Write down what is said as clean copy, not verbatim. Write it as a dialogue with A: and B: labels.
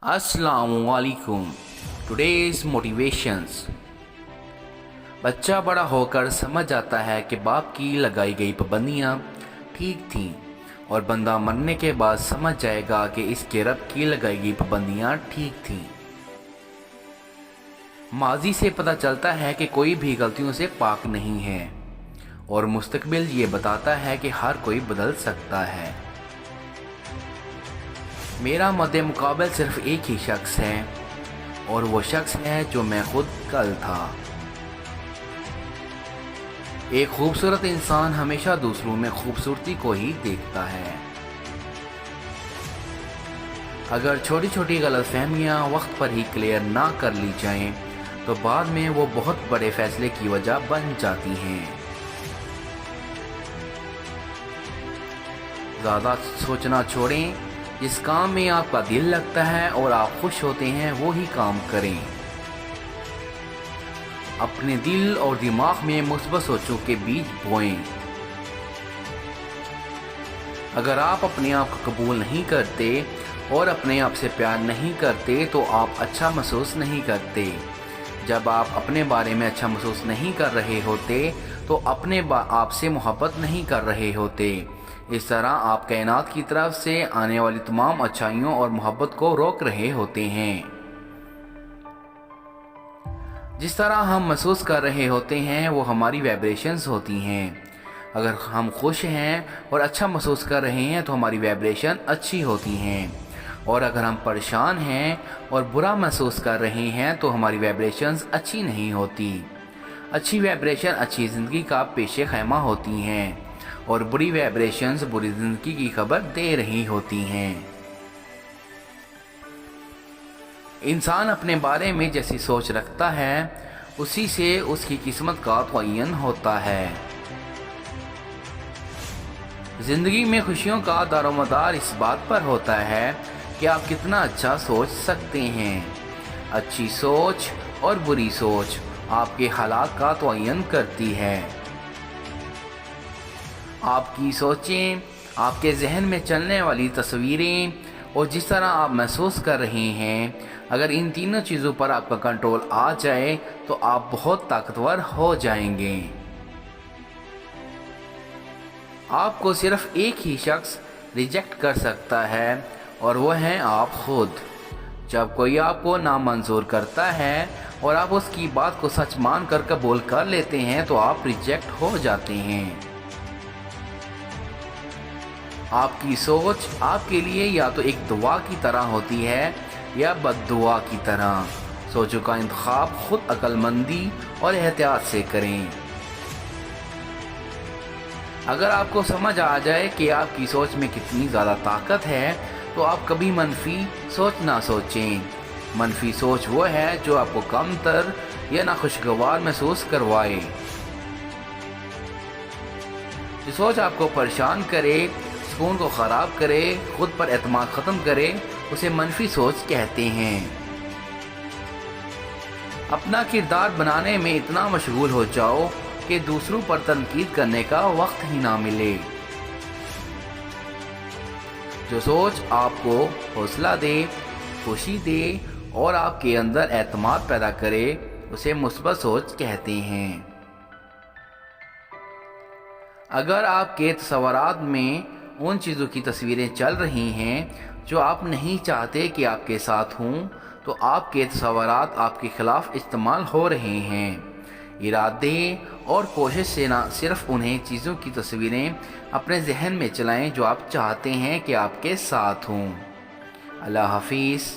A: अस्सलामु अलैकुम। Today's motivations. बच्चा बड़ा होकर समझ जाता है कि बाप की लगाई गई पाबंदियाँ ठीक थीं, और बंदा मरने के बाद समझ जाएगा कि इसके रब की लगाई गई पाबंदियाँ ठीक थीं। माजी से पता चलता है कि कोई भी गलतियों से पाक नहीं है, और मुस्तकबिल ये बताता है कि हर कोई बदल सकता है। मेरा मद्दे मुकाबल सिर्फ एक ही शख्स है, और वो शख्स है जो मैं खुद कल था। एक खूबसूरत इंसान हमेशा दूसरों में खूबसूरती को ही देखता है। अगर छोटी छोटी गलतफहमियां वक्त पर ही क्लियर ना कर ली जाएं, तो बाद में वो बहुत बड़े फैसले की वजह बन जाती हैं। ज़्यादा सोचना छोड़ें, जिस काम में आपका दिल लगता है और आप खुश होते हैं वो ही काम करें। अपने दिल और दिमाग में मुस्बत सोचों के बीज बोएं। अगर आप अपने आप को कबूल नहीं करते और अपने आप से प्यार नहीं करते तो आप अच्छा महसूस नहीं करते। जब आप अपने बारे में अच्छा महसूस नहीं कर रहे होते तो अपने आप से मोहब्बत नहीं कर रहे होते। इस तरह आप कायनात की तरफ से आने वाली तमाम अच्छाइयों और मोहब्बत को रोक रहे होते हैं। जिस तरह हम महसूस कर रहे होते हैं वो हमारी वाइब्रेशंस होती हैं। अगर हम खुश हैं और अच्छा महसूस कर रहे हैं तो हमारी वाइब्रेशन अच्छी होती हैं, और अगर हम परेशान हैं और बुरा महसूस कर रहे हैं तो हमारी वाइब्रेशंस अच्छी नहीं होती। अच्छी वाइब्रेशन अच्छी ज़िंदगी का पेशे खैमा होती हैं, और बुरी वाइब्रेशंस बुरी ज़िंदगी की खबर दे रही होती हैं। इंसान अपने बारे में जैसी सोच रखता है उसी से उसकी किस्मत का तयन होता है। ज़िंदगी में खुशियों का दारोमदार इस बात पर होता है कि आप कितना अच्छा सोच सकते हैं। अच्छी सोच और बुरी सोच आपके हालात का तयन करती है। आपकी सोचें, आपके जहन में चलने वाली तस्वीरें और जिस तरह आप महसूस कर रहे हैं, अगर इन तीनों चीज़ों पर आपका कंट्रोल आ जाए तो आप बहुत ताकतवर हो जाएंगे। आपको सिर्फ एक ही शख्स रिजेक्ट कर सकता है और वह है आप खुद। जब कोई आपको नामंजूर करता है और आप उसकी बात को सच मान कर कबूल कर लेते हैं तो आप रिजेक्ट हो जाते हैं। आपकी सोच आपके लिए या तो एक दुआ की तरह होती है या बद्दुआ की तरह। सोचों का इंतखाब खुद अक्लमंदी और एहतियात से करें। अगर आपको समझ आ जाए कि आपकी सोच में कितनी ज़्यादा ताकत है तो आप कभी मनफी सोच ना सोचें। मनफी सोच वो है जो आपको कमतर या नाखुशगवार महसूस करवाए। जो सोच आपको परेशान करे, सुकून को ख़राब करे, खुद पर एतमाद ख़त्म करे, उसे मनफी सोच कहते हैं। अपना किरदार बनाने में इतना मशगूल हो जाओ कि दूसरों पर तनकीद करने का वक्त ही ना मिले। जो सोच आपको हौसला दे, खुशी दे और आपके अंदर एतमाद पैदा करे उसे मुस्बत सोच कहते हैं। अगर आपके तस्वुरात में उन चीज़ों की तस्वीरें चल रही हैं जो आप नहीं चाहते कि आपके साथ हों, तो आपके तस्वुरात आपके ख़िलाफ़ इस्तेमाल हो रहे हैं। इरादे और कोशिश से ना सिर्फ उन्हें चीज़ों की तस्वीरें अपने जहन में चलाएं जो आप चाहते हैं कि आपके साथ हों। अल्लाह हाफिज़।